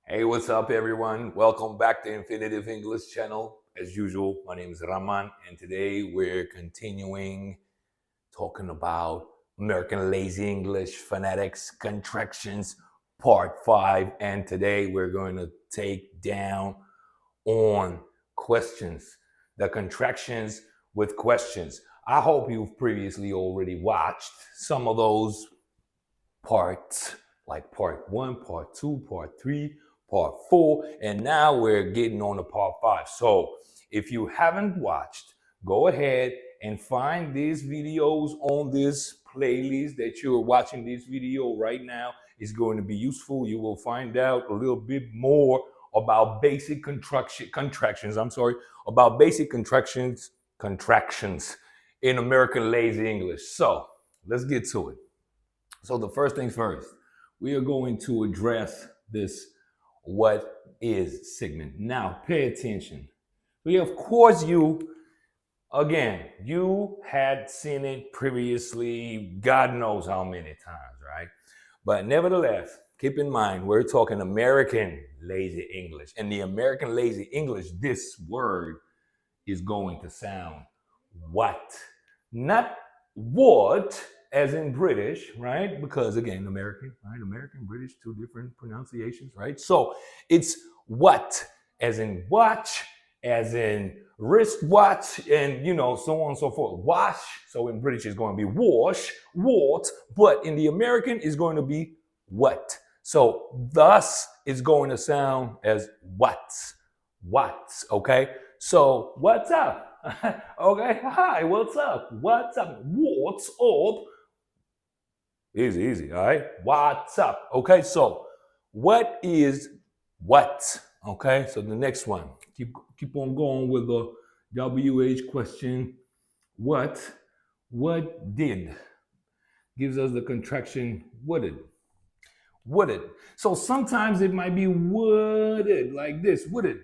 Hey, what's up, everyone? Welcome back to Infinitive English channel. As usual, my name is Raman, and today we're continuing talking about American Lazy English, phonetics, contractions, part 5. And today we're going to take down on questions, the contractions with questions. I hope you've previously already watched some of those parts, like part 1, part 2, part 3, part 4, and now we're getting on to part 5. So if you haven't watched, go ahead and find these videos on this playlist that you're watching this video right now. Is going to be useful. You will find out a little bit more about basic contractions. About basic contractions in American Lazy English. So let's get to it. So the first things first, we are going to address this what is segment. Now, pay attention. Of course, you had seen it previously, God knows how many times, right? But nevertheless, keep in mind, we're talking American Lazy English. And the American Lazy English, this word is going to sound what? Not what, as in British, right? Because again, American, right? American, British, two different pronunciations, right? So it's what, as in watch, as in wristwatch, and so on and so forth. Wash. So in British, it's going to be wash, what, but in the American, it's going to be what. So thus, it's going to sound as what's, okay? So what's up? Okay, hi, what's up? What's up? What's up? Easy, all right? What's up? Okay, so what is what? Okay, so the next one. Keep on going with the WH question. What did? Gives us the contraction wooded. So sometimes it might be wooded like this, wooded.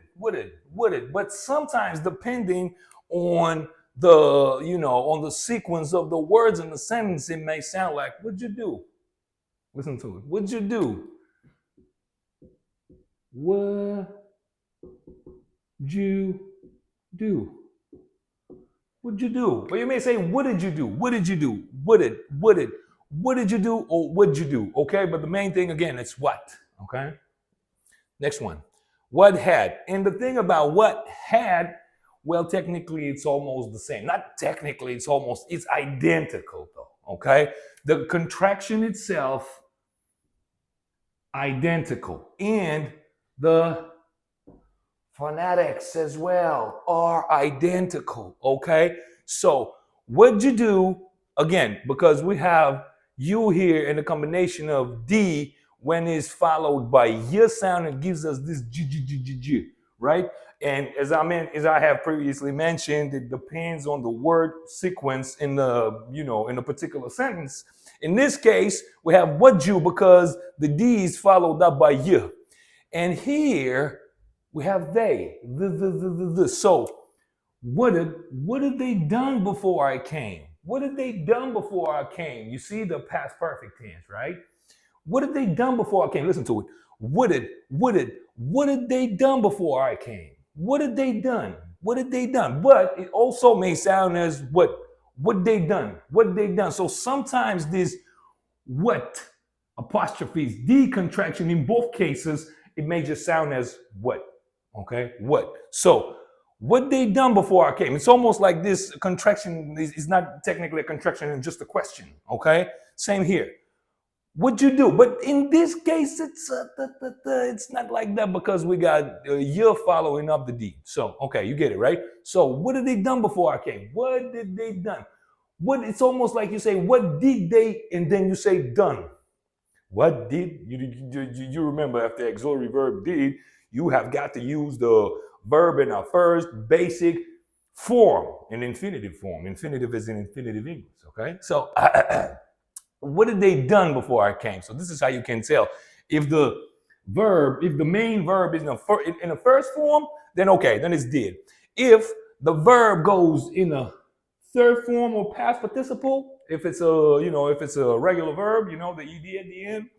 But sometimes depending on the sequence of the words in the sentence, it may sound like, what'd you do? Listen to it. What'd you do? What you do? What'd you do? But you may say, what did you do? What did you do? What did you do or what'd you do? Okay, but the main thing again, it's what. Okay. Next one. What had? And the thing about what had, well, technically it's almost the same. Not technically, it's identical though. Okay. The contraction itself, identical. And the phonetics as well are identical, okay? So what'd you do, again, because we have you here in the combination of D when it's followed by y sound, it gives us this g, right? And as I have previously mentioned, it depends on the word sequence in the particular sentence. In this case, we have what you because the D is followed up by y. And here, we have they. So, what had they done before I came? What had they done before I came? You see the past perfect tense, right? What had they done before I came? Listen to it. What had they done before I came? What had they done? What had they done? But it also may sound as what they done? What they done? So sometimes this what apostrophes, D contraction in both cases, it may just sound as what. Okay, what? So, what they done before I came? It's almost like this contraction is not technically a contraction, it's just a question. Okay, same here. What'd you do? But in this case, it's not like that because we got you're following up the D. So, okay, you get it, right? So, what had they done before I came? What did they done? What? It's almost like you say, what did they, and then you say done. What did you remember after auxiliary verb did? You have got to use the verb in our first basic form, an infinitive form. Infinitive is in infinitive English, okay? So, what had they done before I came? So this is how you can tell. If the main verb is in the first form, then okay, then it's did. If the verb goes in a third form or past participle, if it's a regular verb, the ed at the end,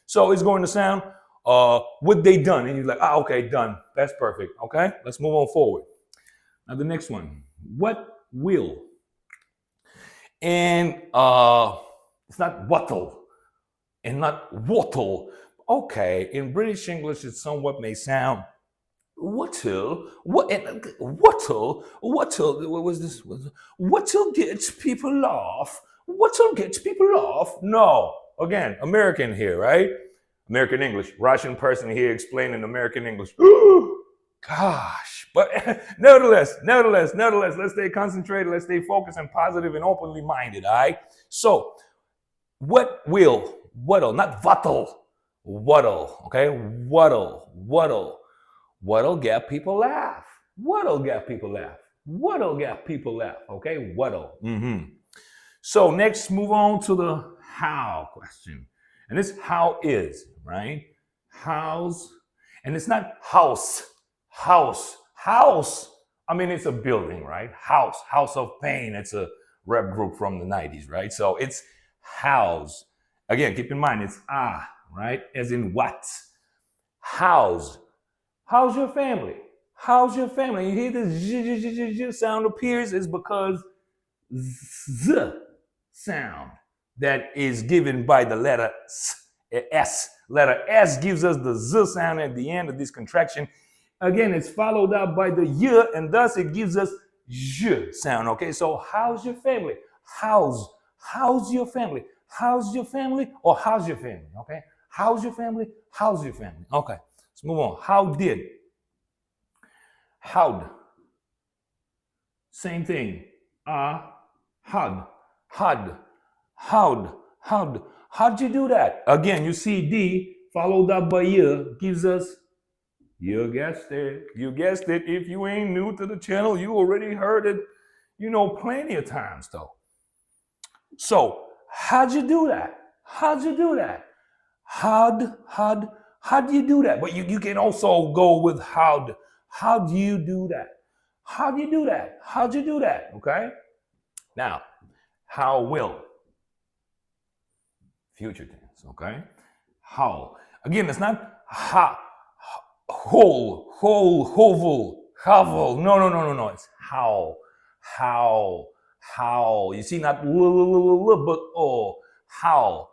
so it's going to sound what they done. And you're like, ah, okay, done. That's perfect. Okay, let's move on forward. Now the next one, what will? And it's not what'll and not what'll. Okay, in British English, it somewhat may sound what'll, what was this? What'll get people laugh? What'll get people laugh? No, again, American here, right? American English, Russian person here explaining American English. Gosh, but nevertheless, let's stay concentrated, let's stay focused and positive and openly minded, all right? So, what will, what'll, not what'll, what'll, okay? What'll get people laugh? What'll get people laugh? What'll get people laugh, okay? What'll. So, next, move on to the how question. And this how is, right? How's, and it's not house. I mean, it's a building, right? House of Pain. It's a rap group from the 90s, right? So it's house. Again, keep in mind, it's right? As in what? How's your family? How's your family? You hear this j sound appears, is because z sound that is given by the letter S. Letter S gives us the z sound at the end of this contraction. Again, it's followed up by the y, and thus it gives us j sound, okay? So how's your family? How's your family? How's your family? Or how's your family, okay? How's your family? How's your family? Okay, let's move on. How did? How'd. Same thing. How'd. How'd you do that? Again, you see D followed up by y gives us, you guessed it. You guessed it. If you ain't new to the channel, you already heard it, plenty of times though. So, how'd you do that? How'd you do that? How'd you do that? But you can also go with how'd you do that? How'd you do that? How'd you do that? Okay? Now, how will? Future tense, okay? How. Again, it's not how. Hovel. No. It's how. You see, not but how.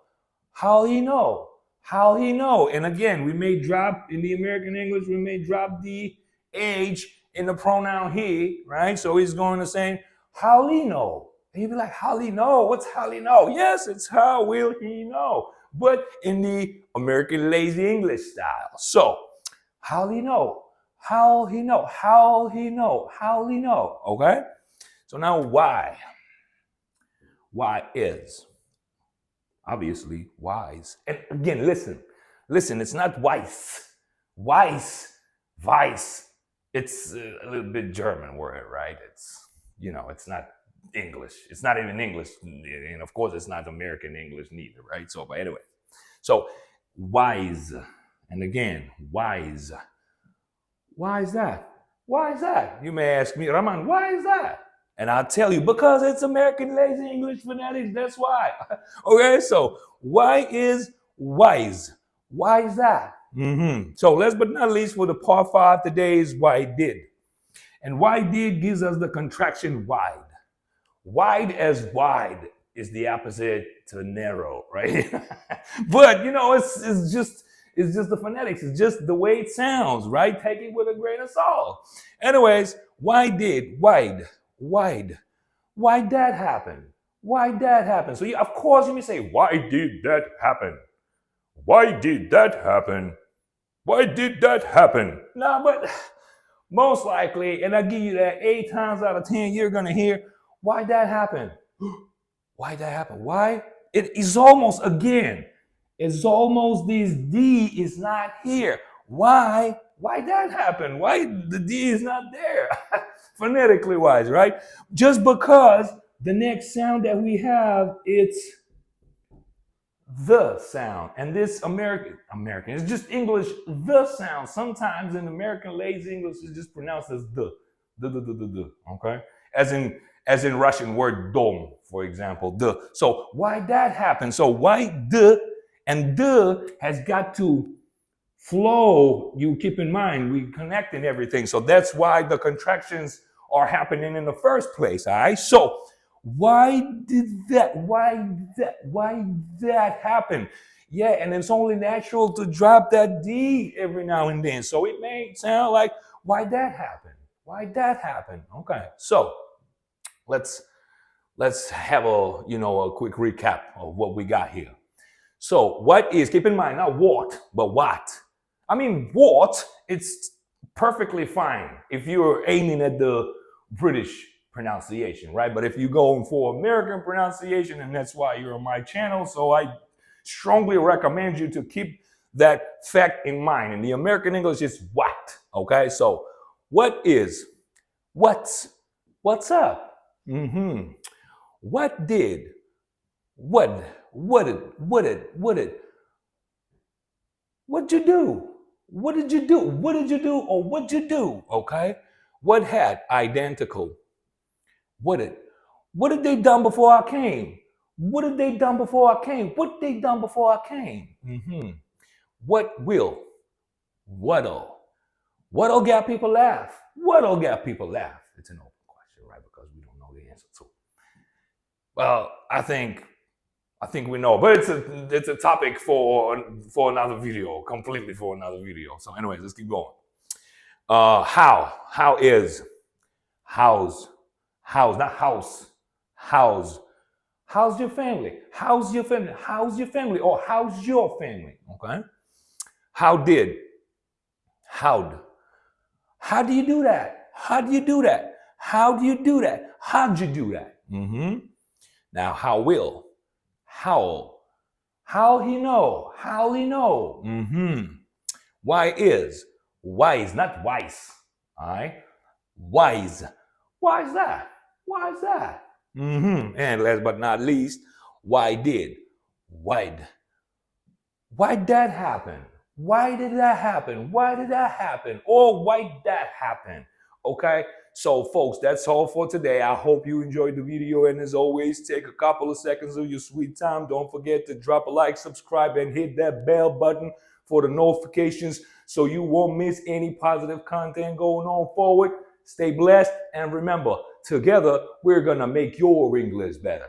How he know? How he know? And again, we may drop in the American English, we may drop the age in the pronoun he, right? So he's going to say, how he know? And you'd be like, how he know? What's how he know? Yes, it's how will he know, but in the American lazy English style. So, how he know? How he know? How he know? How he know? Okay? So now why? Why is? Obviously, wise. And again, listen, it's not wise. Vice. It's a little bit German word, right? It's, it's not English. It's not even English. And of course, it's not American English neither, right? So, but anyway. So, wise. And again, wise. Why is that? Why is that? You may ask me, Raman, why is that? And I'll tell you, because it's American lazy English phonetics, that's why. Okay, so why is wise? Why is that? So last but not least, for the part 5 today is why did. And why did gives us the contraction wide. Wide as wide is the opposite to narrow, right? But it's just the phonetics. It's just the way it sounds, right? Take it with a grain of salt. Anyways, why did, wide. Why'd that happen? Why'd that happen? So of course you may say, why did that happen? Why did that happen? Why did that happen? No, but most likely, and I give you that 8 times out of 10, you're gonna hear, why'd that happen? Why'd that happen? Why? It is almost, again, it's almost this D is not here. Why? Why that happen? Why the D is not there? Phonetically wise, right? Just because the next sound that we have, it's the sound. And this American, it's just English, the sound. Sometimes in American lazy English, it's just pronounced as the, okay? As in Russian word dom, for example, the. So why that happen? So why the, and the has got to flow, you keep in mind, we connecting everything. So that's why the contractions are happening in the first place, all right? So why that happen? Yeah, and it's only natural to drop that D every now and then. So it may sound like, why that happen? Why that happen? Okay, so let's have a quick recap of what we got here. So what is, keep in mind, not what, but what. I mean, what, it's perfectly fine if you're aiming at the British pronunciation, right? But if you're going for American pronunciation, and that's why you're on my channel, so I strongly recommend you to keep that fact in mind. And the American English is what, okay? So what is, what's up? What did, what'd you do? What did you do? What did you do? Or what'd you do? Okay? What had, identical. What did they done before I came? What did they done before I came? What they done before I came? What will? What'll get people laugh? What'll get people laugh? It's an open question, right? Because we don't know the answer to it. Well, I think we know, but it's a topic for another video, completely for another video. So anyways, let's keep going. How is, how's, not house, how's your family? How's your family? How's your family? Or how's your family? Okay. How did, how do you do that? How do you do that? How do you do that? How'd you do that? Now, how will, how he know? How he know? Why is, wise, not wise. All right, wise. Why is that? Why is that? And last but not least, why did, why'd that happen? Why did that happen? Why did that happen? Or why'd that happen? Okay, so folks, that's all for today. I hope you enjoyed the video, and as always, take a couple of seconds of your sweet time. Don't forget to drop a like, subscribe, and hit that bell button for the notifications so you won't miss any positive content going on forward. Stay blessed, and remember, together, we're gonna make your English better.